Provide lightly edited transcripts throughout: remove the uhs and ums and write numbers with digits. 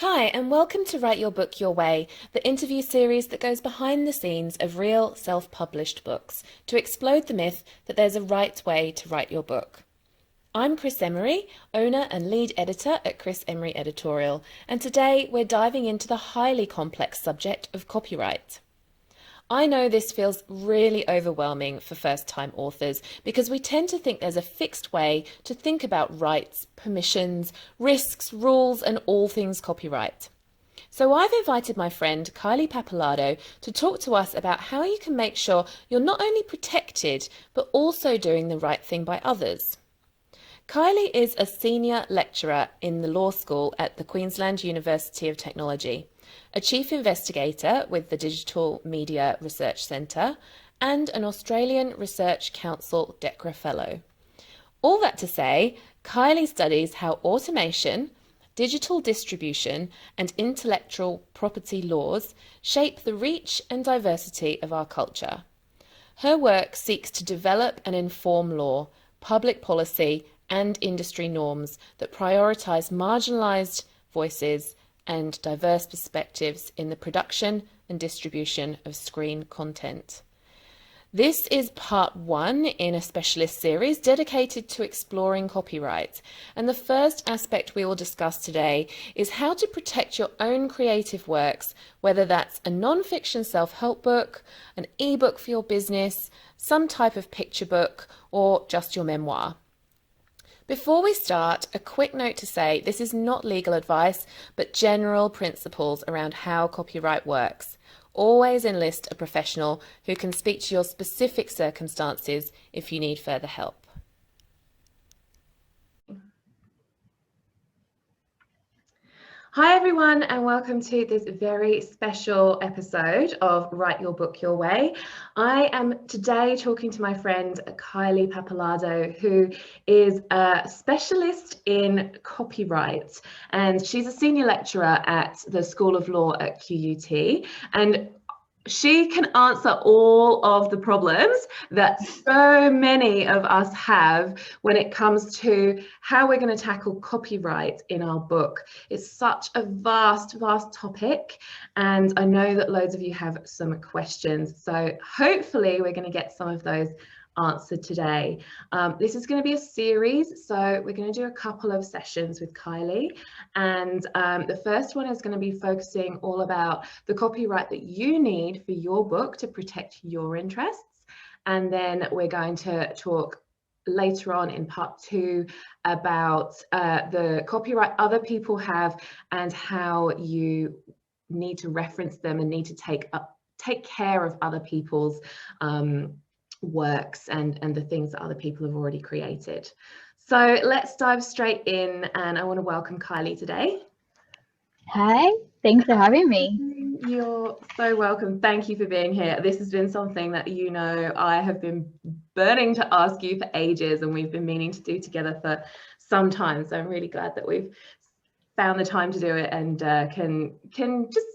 Hi, and welcome to Write Your Book Your Way, the interview series that goes behind the scenes of real self-published books to explode the myth that there's a right way to write your book. I'm Chris Emery, owner and lead editor at Chris Emery Editorial, and today we're diving into the highly complex subject of copyright. I know this feels really overwhelming for first-time authors because we tend to think there's a fixed way to think about rights, permissions, risks, rules, and all things copyright. So I've invited my friend Kylie Pappalardo to talk to us about how you can make sure you're not only protected, but also doing the right thing by others. Kylie is a senior lecturer in the law school at the Queensland University of Technology, a chief investigator with the Digital Media Research Centre, and an Australian Research Council DECRA Fellow. All that to say, Kylie studies how automation, digital distribution, and intellectual property laws shape the reach and diversity of our culture. Her work seeks to develop and inform law, public policy, and industry norms that prioritise marginalised voices and diverse perspectives in the production and distribution of screen content. This is part one in a specialist series dedicated to exploring copyright. And the first aspect we will discuss today is how to protect your own creative works, whether that's a non-fiction self-help book, an ebook for your business, some type of picture book, or just your memoir. Before we start, a quick note to say this is not legal advice, but general principles around how copyright works. Always enlist a professional who can speak to your specific circumstances if you need further help. Hi everyone, and welcome to this very special episode of Write Your Book Your Way. I am today talking to my friend Kylie Pappalardo, who is a specialist in copyright, and she's a senior lecturer at the School of Law at QUT, and she can answer all of the problems that so many of us have when it comes to how we're going to tackle copyright in our book. It's such a vast topic, and I know that loads of you have some questions. So hopefully we're going to get some of those answered today. This is going to be a series, so we're going to do a couple of sessions with Kylie, and the first one is going to be focusing all about the copyright that you need for your book to protect your interests, and then we're going to talk later on in part two about the copyright other people have and how you need to reference them and need to take care of other people's works and the things that other people have already created. So let's dive straight in, and I want to welcome Kylie today. Hi, thanks for having me. You're so welcome. Thank you for being here. This has been something that I have been burning to ask you for ages, and we've been meaning to do together for some time. So I'm really glad that we've found the time to do it and can just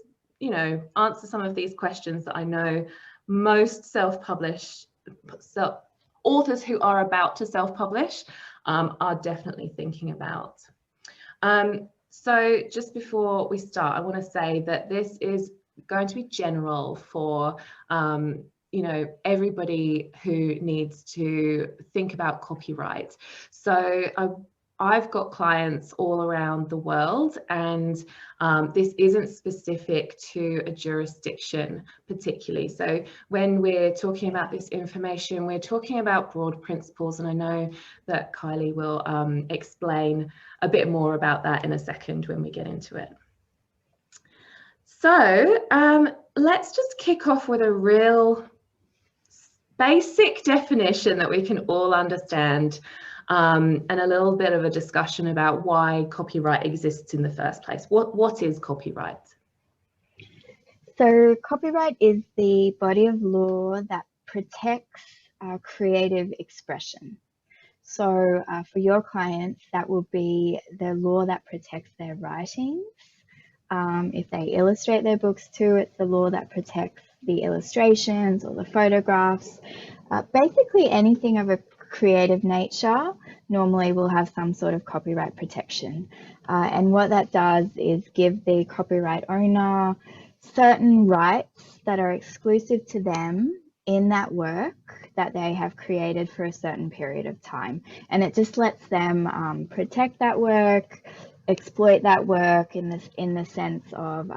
answer some of these questions that I know most authors who are about to self-publish are definitely thinking about. So just before we start, I want to say that this is going to be general for everybody who needs to think about copyright. So I've got clients all around the world, and this isn't specific to a jurisdiction particularly. So when we're talking about this information, we're talking about broad principles, and I know that Kylie will explain a bit more about that in a second when we get into it. So let's just kick off with a real basic definition that we can all understand. And a little bit of a discussion about why copyright exists in the first place. What is copyright? So copyright is the body of law that protects creative expression. So for your clients, that will be the law that protects their writings. If they illustrate their books too, it's the law that protects the illustrations or the photographs. Basically anything of a creative nature normally will have some sort of copyright protection. And what that does is give the copyright owner certain rights that are exclusive to them in that work that they have created for a certain period of time. And it just lets them protect that work, exploit that work in the sense of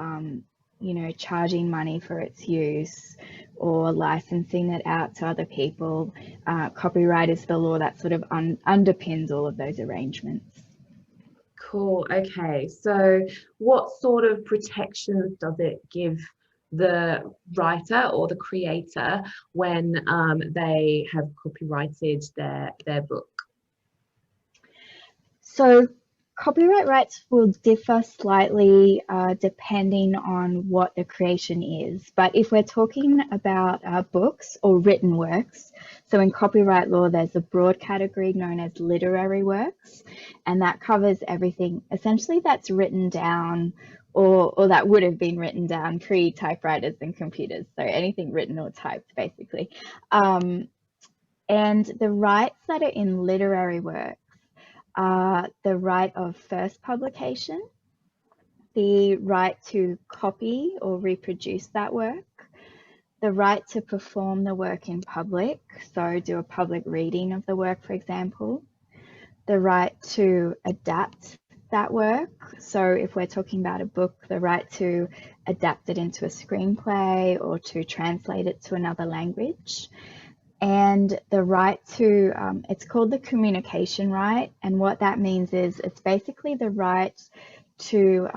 charging money for its use or licensing it out to other people. Copyright is the law that sort of underpins all of those arrangements. Cool. Okay. So what sort of protections does it give the writer or the creator when they have copyrighted their book? So copyright rights will differ slightly depending on what the creation is. But if we're talking about books or written works, so in copyright law, there's a broad category known as literary works, and that covers everything essentially that's written down or that would have been written down pre-typewriters and computers. So anything written or typed, basically. And the rights that are in literary work are the right of first publication, the right to copy or reproduce that work, the right to perform the work in public, so do a public reading of the work, for example, the right to adapt that work. So if we're talking about a book, the right to adapt it into a screenplay or to translate it to another language. And the right to, it's called the communication right. And what that means is it's basically the right to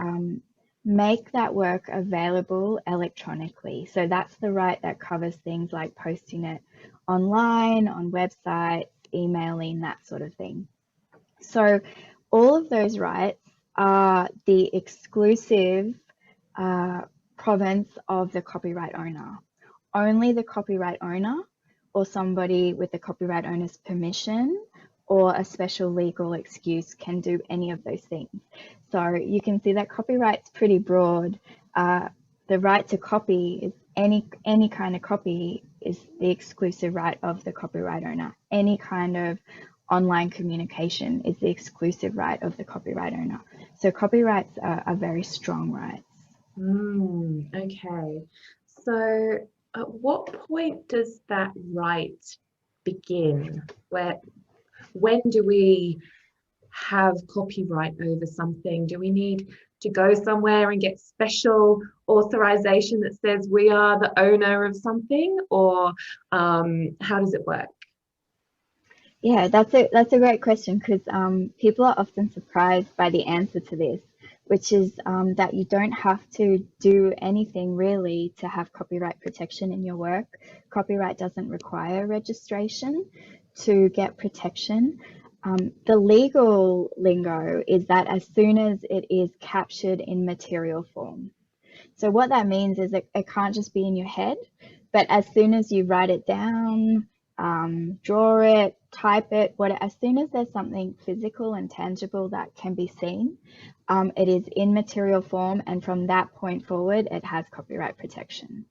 make that work available electronically. So that's the right that covers things like posting it online, on websites, emailing, that sort of thing. So all of those rights are the exclusive province of the copyright owner. Only the copyright owner or somebody with the copyright owner's permission or a special legal excuse can do any of those things. So you can see that copyright's pretty broad. The right to copy is any kind of copy is the exclusive right of the copyright owner. Any kind of online communication is the exclusive right of the copyright owner. So copyrights are very strong rights. Okay. So at what point does that right begin? When do we have copyright over something? Do we need to go somewhere and get special authorization that says we are the owner of something, or how does it work? Yeah, that's a great question because people are often surprised by the answer to this, which is that you don't have to do anything really to have copyright protection in your work. Copyright doesn't require registration to get protection. The legal lingo is that as soon as it is captured in material form. So what that means is that it can't just be in your head, but as soon as you write it down, draw it, type it, as soon as there's something physical and tangible that can be seen, it is in material form, and from that point forward, it has copyright protection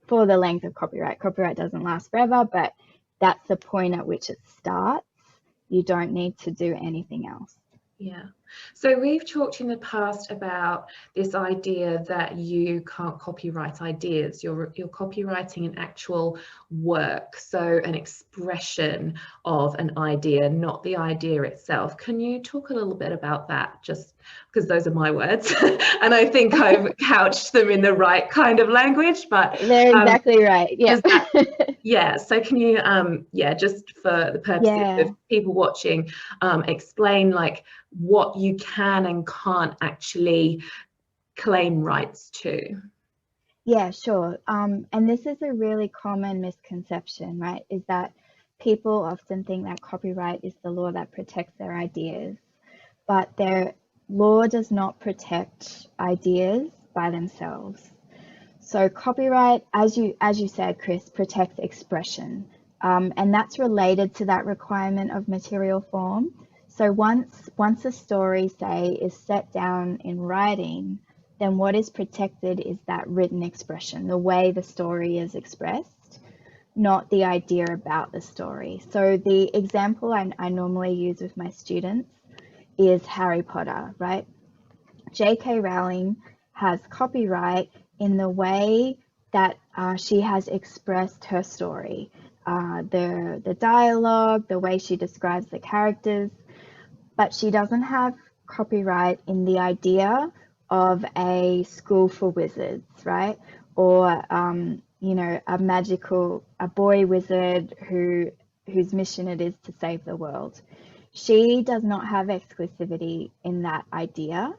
for the length of copyright. Copyright doesn't last forever, but that's the point at which it starts. You don't need to do anything else. Yeah. So we've talked in the past about this idea that you can't copyright ideas. You're copyrighting an actual work, so an expression of an idea, not the idea itself. Can you talk a little bit about that? Just because those are my words, and I think I've couched them in the right kind of language, but they're exactly right. Yeah. Yeah. So can you, just for the purposes of people watching, explain like what you can and can't actually claim rights to? Yeah, sure. And this is a really common misconception, right? Is that people often think that copyright is the law that protects their ideas, but their law does not protect ideas by themselves. So copyright, as you said, Chris, protects expression, and that's related to that requirement of material form. So once a story, say, is set down in writing, then what is protected is that written expression, the way the story is expressed. not the idea about the story. So the example I normally use with my students is Harry Potter, right? J.K. Rowling has copyright in the way that she has expressed her story, the dialogue, the way she describes the characters, but she doesn't have copyright in the idea of a school for wizards, right? Or a boy wizard whose mission it is to save the world. She does not have exclusivity in that idea.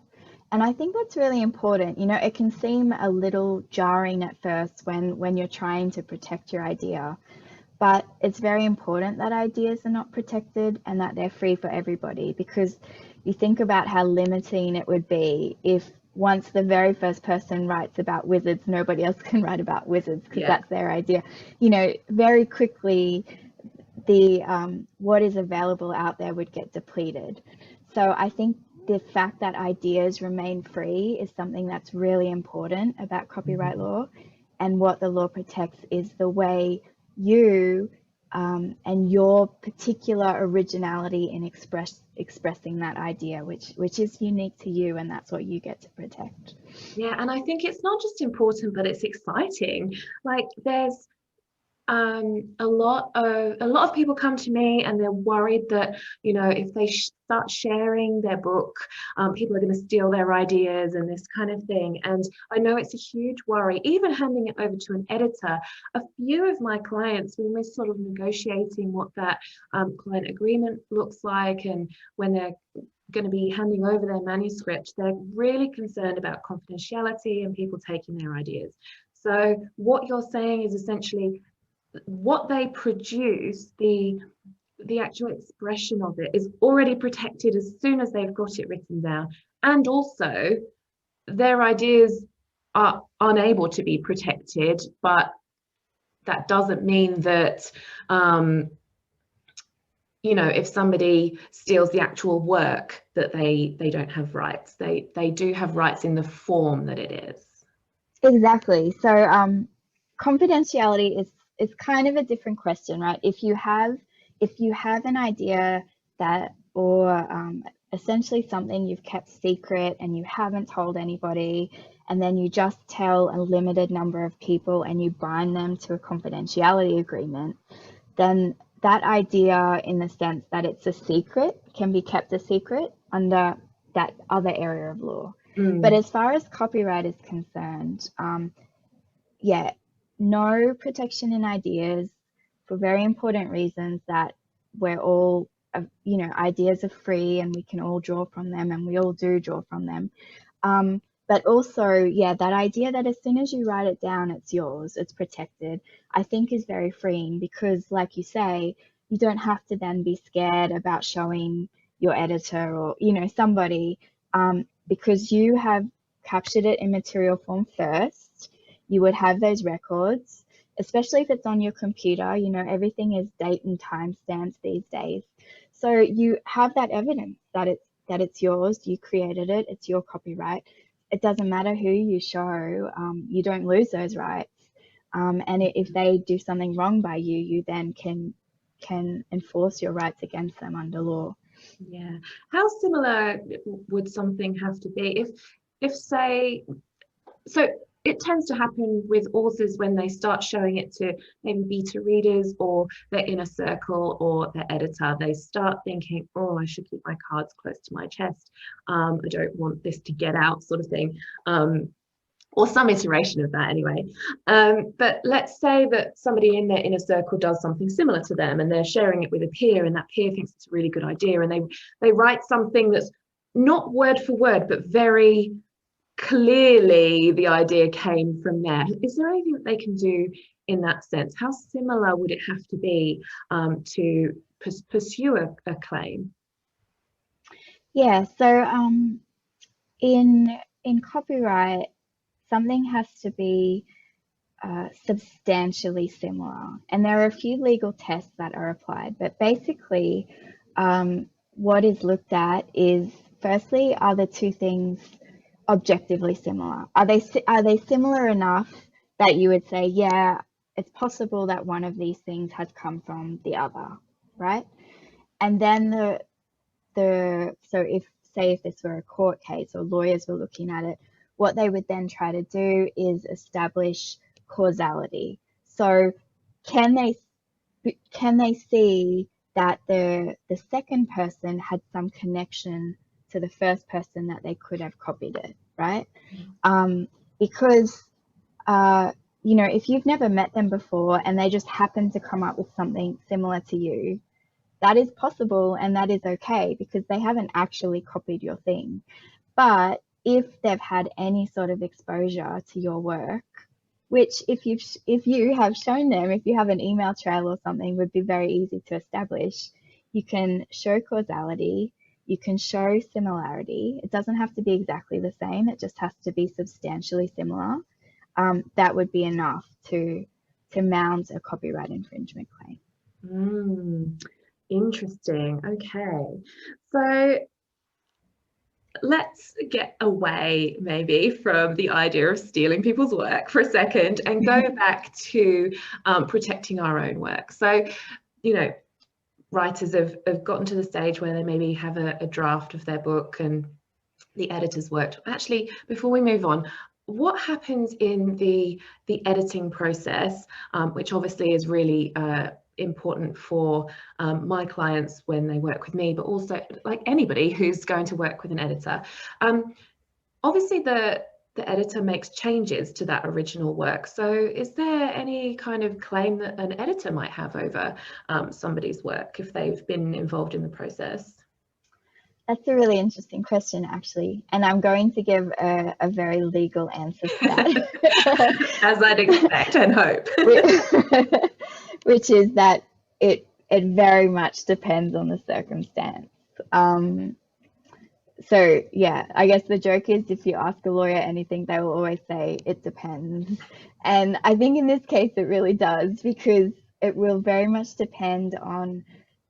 And I think that's really important. It can seem a little jarring at first when you're trying to protect your idea, but it's very important that ideas are not protected and that they're free for everybody, because you think about how limiting it would be if once the very first person writes about wizards, nobody else can write about wizards because that's their idea. Very quickly the what is available out there would get depleted. So I think the fact that ideas remain free is something that's really important about copyright law. And what the law protects is the way you and your particular originality in expressing that idea, which is unique to you, and that's what you get to protect. Yeah, and I think it's not just important, but it's exciting. Like there's a lot of people come to me and they're worried that if they start sharing their book, people are going to steal their ideas and this kind of thing. And I know it's a huge worry, even handing it over to an editor. A few of my clients, when we're sort of negotiating what that client agreement looks like, and when they're going to be handing over their manuscript, they're really concerned about confidentiality and people taking their ideas. So what you're saying is essentially what they produce, the actual expression of it is already protected as soon as they've got it written down, and also their ideas are unable to be protected, but that doesn't mean that if somebody steals the actual work that they don't have rights. They do have rights in the form that it is. Exactly. So confidentiality is kind of a different question, right? If you have an idea that, or essentially something you've kept secret and you haven't told anybody, and then you just tell a limited number of people and you bind them to a confidentiality agreement, then that idea, in the sense that it's a secret, can be kept a secret under that other area of law. But as far as copyright is concerned, no protection in ideas, for very important reasons that we're all, ideas are free and we can all draw from them, and we all do draw from them. But also, that idea that as soon as you write it down, it's yours, it's protected, I think is very freeing, because like you say, you don't have to then be scared about showing your editor or, somebody, because you have captured it in material form first. You would have those records, especially if it's on your computer. Everything is date and time stamps these days. So you have that evidence that it's yours, you created it, it's your copyright. It doesn't matter who you show, you don't lose those rights. And if they do something wrong by you, you then can enforce your rights against them under law. Yeah. How similar would something have to be if say, so it tends to happen with authors when they start showing it to maybe beta readers or their inner circle or their editor, they start thinking, oh, I should keep my cards close to my chest. I don't want this to get out, sort of thing. Or some iteration of that anyway. But let's say that somebody in their inner circle does something similar to them and they're sharing it with a peer, and that peer thinks it's a really good idea, and they write something that's not word for word, but very clearly the idea came from there. Is there anything that they can do in that sense? How similar would it have to be to pursue a claim? Yeah, so in copyright, something has to be substantially similar, and there are a few legal tests that are applied, but basically what is looked at is, firstly, are the two things objectively similar? Are they similar enough that you would say, yeah, it's possible that one of these things has come from the other, right? And then so if, say, if this were a court case or lawyers were looking at it, what they would then try to do is establish causality. So can they see that the second person had some connection to the first person that they could have copied it, right? Because you know, if you've never met them before and they just happen to come up with something similar to you, that is possible and that is okay because they haven't actually copied your thing. But if they've had any sort of exposure to your work, which if you have shown them, if you have an email trail or something, would be very easy to establish, you can show causality, you can show similarity. It doesn't have to be exactly the same, it just has to be substantially similar. That would be enough to mount a copyright infringement claim. Interesting. Okay, so let's get away maybe from the idea of stealing people's work for a second and go back to protecting our own work. So, you know, writers have gotten to the stage where they maybe have a draft of their book and the editor's worked. Actually, before we move on, what happens in the editing process, which obviously is really important for my clients when they work with me, but also like anybody who's going to work with an editor. Obviously the editor makes changes to that original work. So is there any kind of claim that an editor might have over somebody's work if they've been involved in the process? That's a really interesting question, actually, and I'm going to give a very legal answer to that. As I'd expect and hope. Which is that it very much depends on the circumstance. So yeah, I guess the joke is if you ask a lawyer anything, they will always say it depends. And I think in this case it really does, because it will very much depend on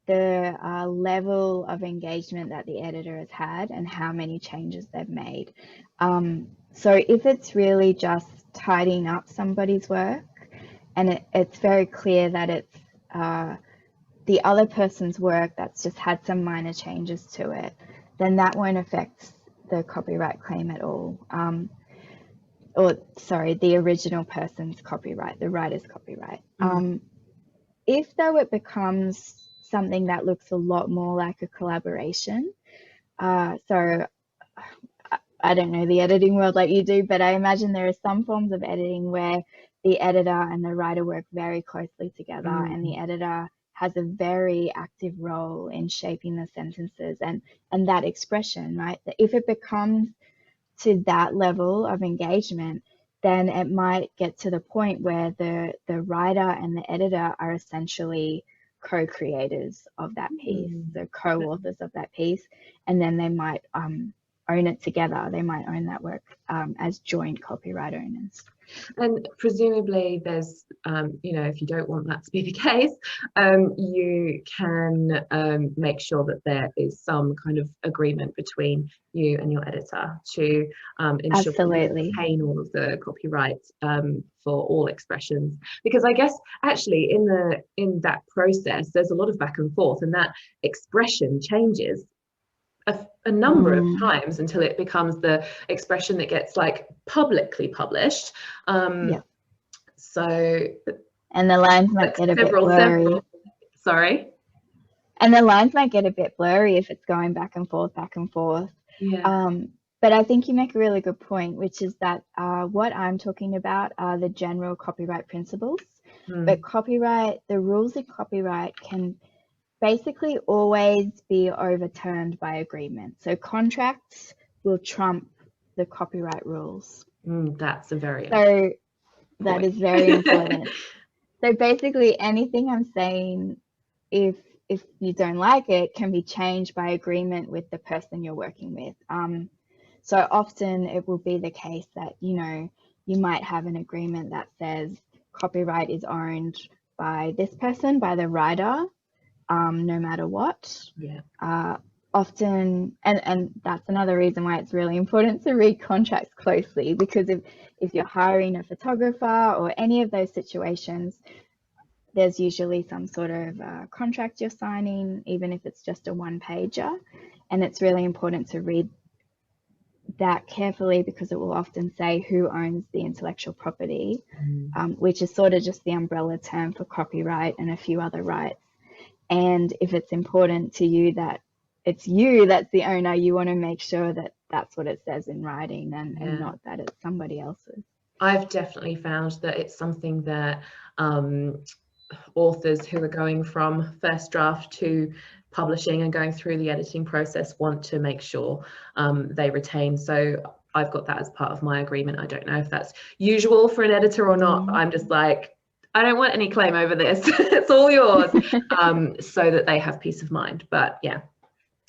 the level of engagement that the editor has had and how many changes they've made. So if it's really just tidying up somebody's work and it's very clear that it's the other person's work that's just had some minor changes to it, then that won't affect the copyright claim at all. Or sorry, the original person's copyright, the writer's copyright. If though it becomes something that looks a lot more like a collaboration, so I don't know the editing world like you do, but I imagine there are some forms of editing where the editor and the writer work very closely together, and the editor has a very active role in shaping the sentences and that expression, right? That if it becomes to that level of engagement, then it might get to the point where the writer and the editor are essentially co-creators of that piece, the co-authors of that piece, and then they might own it together. They might own that work as joint copyright owners. And presumably there's, you know, if you don't want that to be the case, you can make sure that there is some kind of agreement between you and your editor to ensure that you retain all of the copyright for all expressions. Because I guess actually in that process, there's a lot of back and forth, and that expression changes a number of times until it becomes the expression that gets like publicly published. So and the lines might get a bit blurry. Sorry. And the lines might get a bit blurry if it's going back and forth. Yeah. But I think you make a really good point, which is that what I'm talking about are the general copyright principles. But the rules of copyright can basically always be overturned by agreement. So contracts will trump the copyright rules. That's a very that is very important. So basically anything I'm saying, if you don't like it, can be changed by agreement with the person you're working with. So often it will be the case that, you know, you might have an agreement that says copyright is owned by this person, by the writer, no matter what. often, and that's another reason why it's really important to read contracts closely, because if you're hiring a photographer or any of those situations, there's usually some sort of contract you're signing, even if it's just a one pager. And it's really important to read that carefully, because it will often say who owns the intellectual property, which is sort of just the umbrella term for copyright and a few other rights. And if it's important to you that it's you that's the owner, you want to make sure that that's what it says in writing, and not that it's somebody else's. I've definitely found that it's something that authors who are going from first draft to publishing and going through the editing process want to make sure they retain. So I've got that as part of my agreement. I don't know if that's usual for an editor or not. I'm just like, I don't want any claim over this. It's all yours, so that they have peace of mind. But yeah.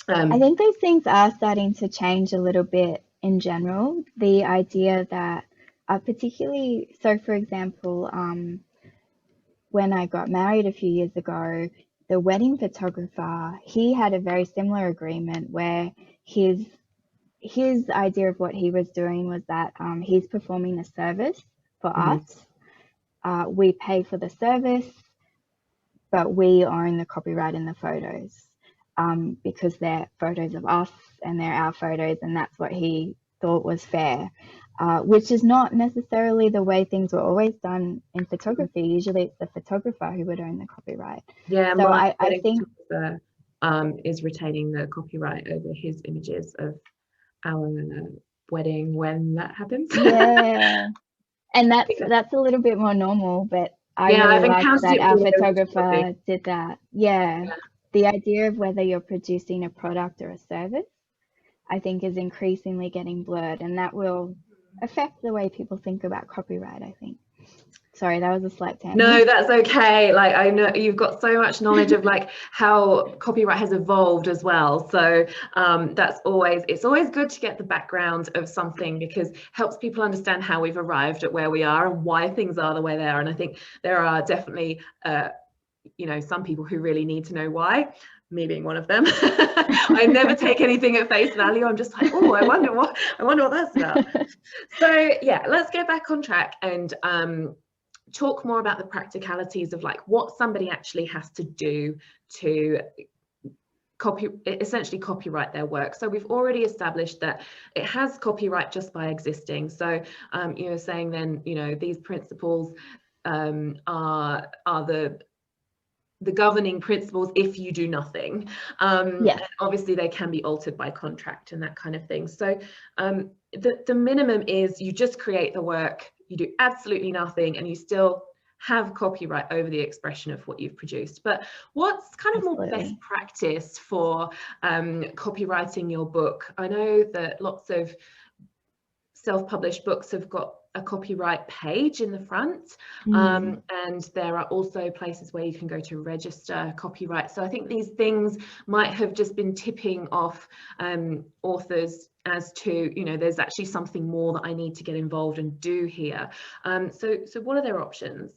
I think those things are starting to change a little bit in general. The idea that particularly, so for example, when I got married a few years ago, the wedding photographer, he had a very similar agreement where his idea of what he was doing was that he's performing a service for us. We pay for the service, but we own the copyright in the photos, because they're photos of us and they're our photos, and that's what he thought was fair. Which is not necessarily the way things were always done in photography. Usually it's the photographer who would own the copyright. Yeah, so I think is retaining the copyright over his images of our wedding when that happens. Yeah, and that's a little bit more normal, but I really like that our photographer did that. Yeah, the idea of whether you're producing a product or a service, I think, is increasingly getting blurred, and that will affect the way people think about copyright, I think. Sorry, that was a slight tangent. No, that's okay. Like, I know you've got so much knowledge of like how copyright has evolved as well. So it's always good to get the background of something, because it helps people understand how we've arrived at where we are and why things are the way they are. And I think there are definitely some people who really need to know why, me being one of them. I never take anything at face value. I'm just like, oh, I wonder what that's about. So yeah, let's get back on track and talk more about the practicalities of like what somebody actually has to do to essentially copyright their work. So we've already established that it has copyright just by existing. So you're saying then, these principles are the governing principles if you do nothing. Yes. Obviously they can be altered by contract and that kind of thing. So the minimum is you just create the work, you do absolutely nothing, and you still have copyright over the expression of what you've produced. But what's kind of more best practice for copywriting your book? I know that lots of self-published books have got a copyright page in the front, and there are also places where you can go to register copyright. So I think these things might have just been tipping off authors as to, there's actually something more that I need to get involved and do here. So what are their options?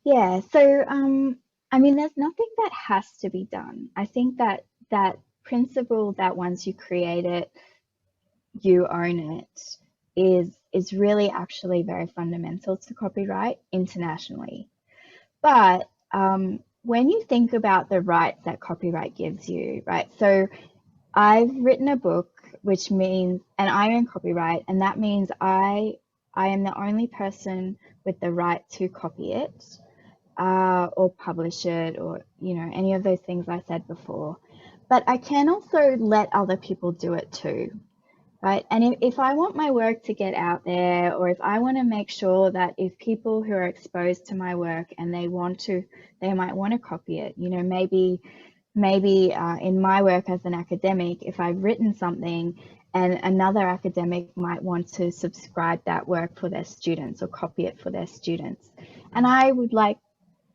Yeah, so I mean, there's nothing that has to be done. I think that principle that once you create it, you own it is really actually very fundamental to copyright internationally. But when you think about the rights that copyright gives you, right? So I've written a book, which means, and I own copyright, and that means I am the only person with the right to copy it or publish it, or any of those things I said before. But I can also let other people do it too. Right. And if I want my work to get out there, or if I want to make sure that if people who are exposed to my work and they might want to copy it, maybe in my work as an academic, if I've written something and another academic might want to subscribe that work for their students or copy it for their students, and I would like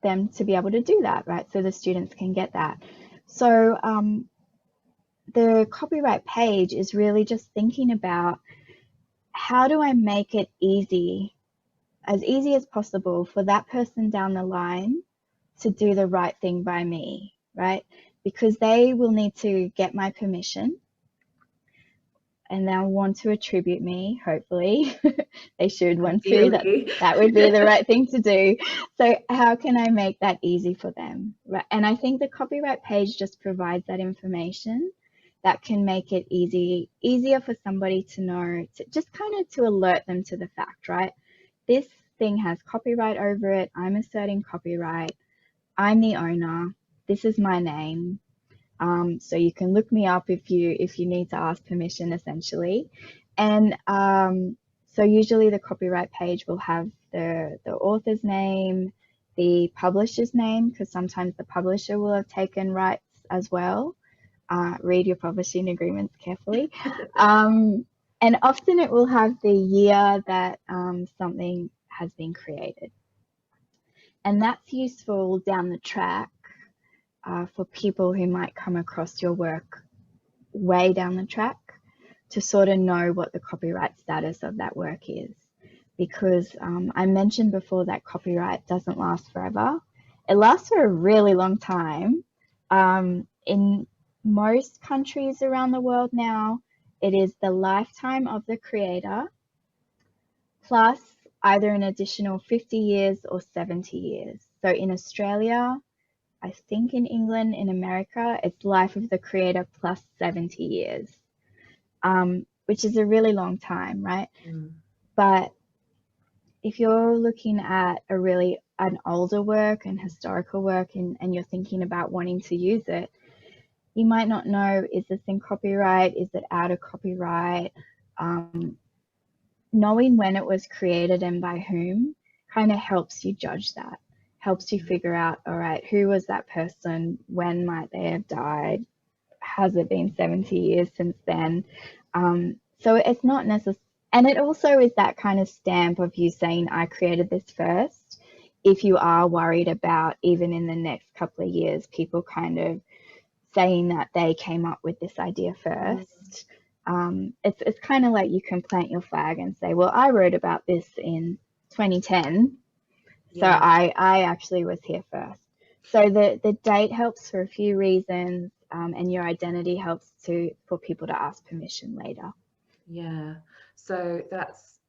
them to be able to do that, right? So the students can get that. So the copyright page is really just thinking about how do I make it as easy as possible for that person down the line to do the right thing by me, right? because they will need to get my permission and they'll want to attribute me, hopefully. They should want to. That would be the right thing to do. So how can I make that easy for them? Right. And I think the copyright page just provides that information that can make it easier for somebody to know, to just kind of to alert them to the fact, right? This thing has copyright over it. I'm asserting copyright. I'm the owner. This is my name. So you can look me up if you need to ask permission, essentially. And so usually the copyright page will have the author's name, the publisher's name, because sometimes the publisher will have taken rights as well. Read your publishing agreements carefully. And often it will have the year that something has been created. And that's useful down the track for people who might come across your work way down the track to sort of know what the copyright status of that work is. Because I mentioned before that copyright doesn't last forever. It lasts for a really long time. In most countries around the world now, it is the lifetime of the creator plus either an additional 50 years or 70 years. So in Australia, I think in England, in America, it's life of the creator plus 70 years, which is a really long time, right? But if you're looking at an older work and historical work and you're thinking about wanting to use it, you might not know, is this in copyright? Is it out of copyright? Knowing when it was created and by whom kind of helps you judge that, helps you figure out, all right, who was that person? When might they have died? Has it been 70 years since then? So it's not necessary. And it also is that kind of stamp of you saying, I created this first. If you are worried about, even in the next couple of years, people kind of saying that they came up with this idea first, it's kind of like you can plant your flag and say, well, I wrote about this in 2010, so I actually was here first. So the date helps for a few reasons, and your identity helps for people to ask permission later. Yeah, so that's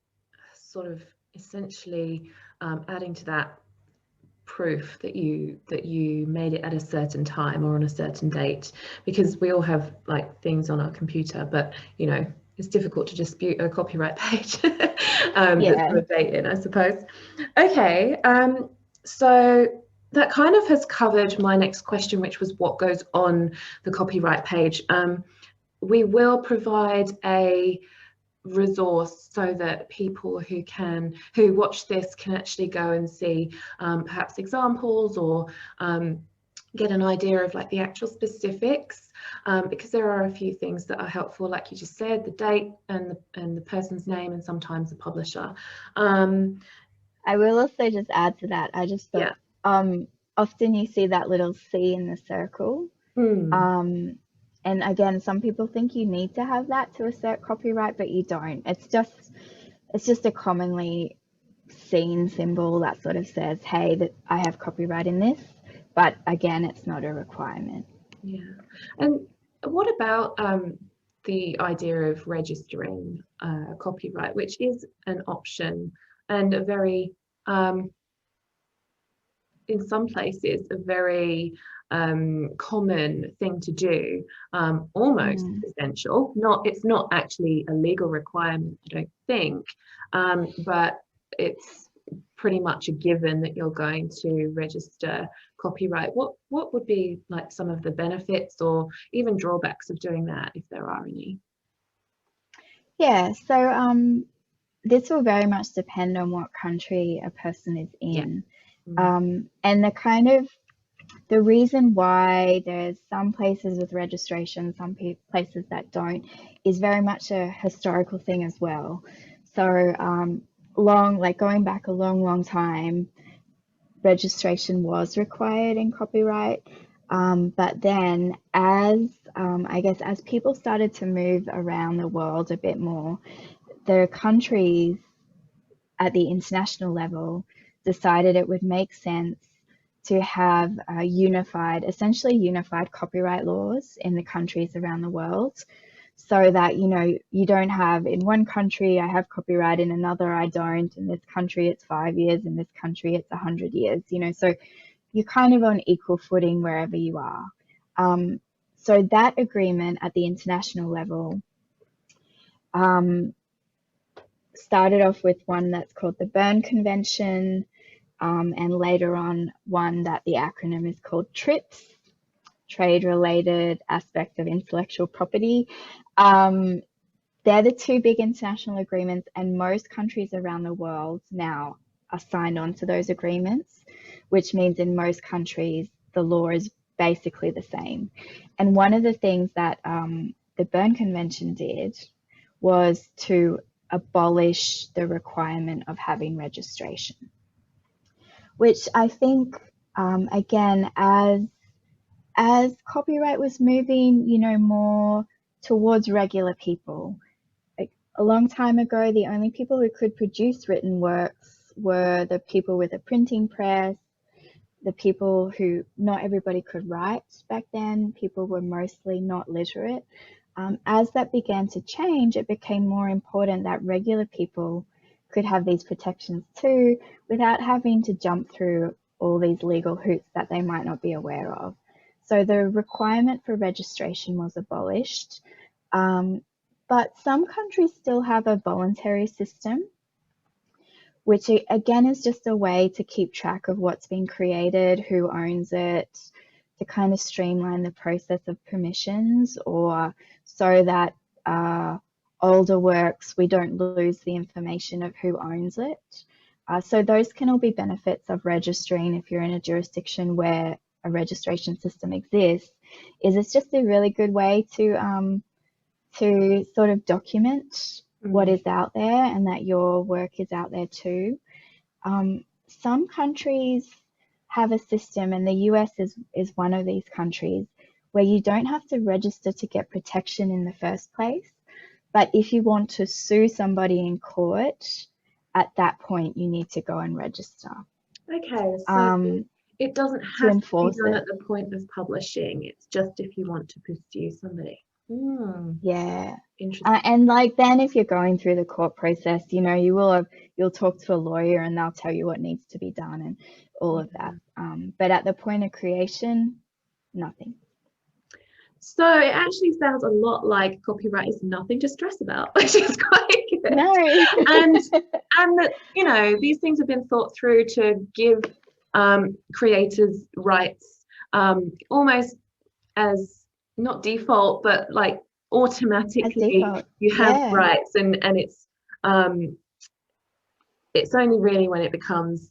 sort of essentially adding to that proof that you made it at a certain time or on a certain date, because we all have like things on our computer, but you know, it's difficult to dispute a copyright page that's got a date in, I suppose. Okay, so that kind of has covered my next question, which was what goes on the copyright page. We will provide a resource so that people who watch this can actually go and see perhaps examples or get an idea of like the actual specifics, because there are a few things that are helpful, like you just said, the date and the person's name and sometimes the publisher. I will also just add to that, I just thought often you see that little C in the circle. And again, some people think you need to have that to assert copyright, but you don't. It's just a commonly seen symbol that sort of says, hey, that I have copyright in this. But again, it's not a requirement. Yeah. And what about the idea of registering copyright, which is an option and a very, in some places, a very common thing to do, almost essential. It's not actually a legal requirement, I don't think, but it's pretty much a given that you're going to register copyright. What would be like some of the benefits or even drawbacks of doing that, if there are any? Yeah, so this will very much depend on what country a person is in. And the reason why there's some places with registration, some places that don't, is very much a historical thing as well. So going back a long time, registration was required in copyright. But then as people started to move around the world a bit more, the countries at the international level decided it would make sense to have essentially unified copyright laws in the countries around the world, so that, you know, you don't have in one country I have copyright, in another I don't, in this country it's 5 years, in this country it's 100 years, you know, so you're kind of on equal footing wherever you are. So that agreement at the international level started off with one that's called the Berne Convention, and later on one that the acronym is called TRIPS, Trade Related Aspect of Intellectual Property. They're the two big international agreements, and most countries around the world now are signed on to those agreements, which means in most countries the law is basically the same. And one of the things that the Berne Convention did was to abolish the requirement of having registration, which I think, again, as copyright was moving, you know, more towards regular people. Like a long time ago, the only people who could produce written works were the people with a printing press, the people who, not everybody could write back then, people were mostly not literate. As that began to change, it became more important that regular people could have these protections too, without having to jump through all these legal hoops that they might not be aware of. So the requirement for registration was abolished, but some countries still have a voluntary system, which again is just a way to keep track of what's been created, who owns it, to kind of streamline the process of permissions, or so that older works, we don't lose the information of who owns it. So those can all be benefits of registering if you're in a jurisdiction where a registration system exists, is it's just a really good way to sort of document what is out there, and that your work is out there too. Some countries have a system, and the US is one of these countries, where you don't have to register to get protection in the first place. But if you want to sue somebody in court, at that point you need to go and register. Okay, so it doesn't have to be done at the point of publishing. It's just if you want to pursue somebody. Yeah. Interesting. And like then if you're going through the court process, you know, you'll talk to a lawyer and they'll tell you what needs to be done and all of that. But at the point of creation, nothing. So it actually sounds a lot like copyright is nothing to stress about, which is quite good. No. and that, you know, these things have been thought through to give creators rights, almost as not default, but like automatically you have rights, and it's only really when it becomes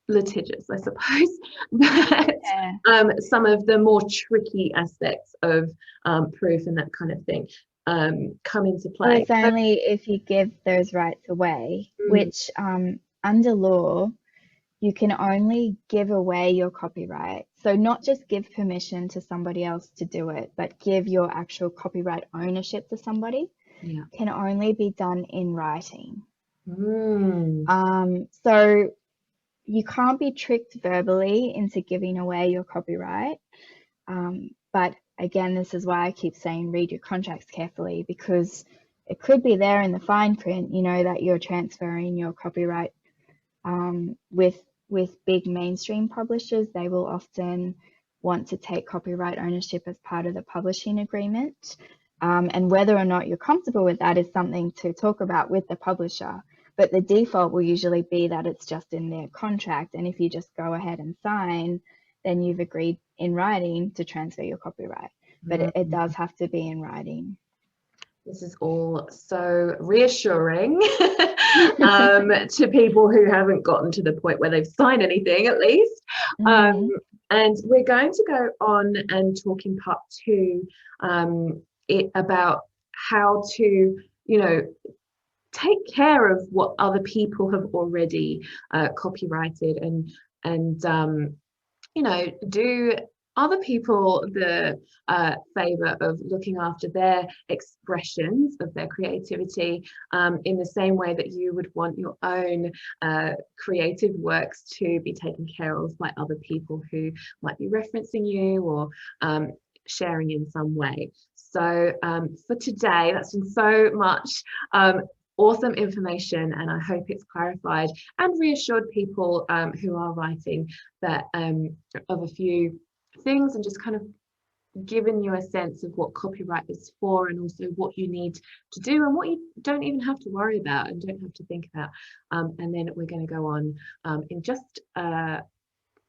litigious, I suppose, that some of the more tricky aspects of proof and that kind of thing come into play. Well, it's only if you give those rights away, which under law, you can only give away your copyright. So not just give permission to somebody else to do it, but give your actual copyright ownership to somebody, can only be done in writing. So you can't be tricked verbally into giving away your copyright. But again, this is why I keep saying read your contracts carefully, because it could be there in the fine print, you know, that you're transferring your copyright. With big mainstream publishers, they will often want to take copyright ownership as part of the publishing agreement. And whether or not you're comfortable with that is something to talk about with the publisher. But the default will usually be that it's just in their contract. And if you just go ahead and sign, then you've agreed in writing to transfer your copyright. But it does have to be in writing. This is all so reassuring to people who haven't gotten to the point where they've signed anything, at least. And we're going to go on and talk in part 2 about how to, you know, take care of what other people have already copyrighted, and you know, do other people the favour of looking after their expressions of their creativity in the same way that you would want your own creative works to be taken care of by other people who might be referencing you or sharing in some way. So for today, that's been so much awesome information, and I hope it's clarified and reassured people who are writing that of a few things, and just kind of given you a sense of what copyright is for, and also what you need to do and what you don't even have to worry about and don't have to think about. And then we're going to go on in just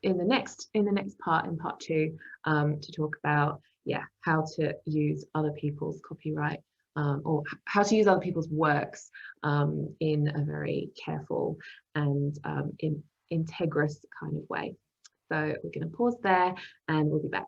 in the next part, in part 2, to talk about how to use other people's copyright or how to use other people's works in a very careful and integrous kind of way. So we're going to pause there and we'll be back.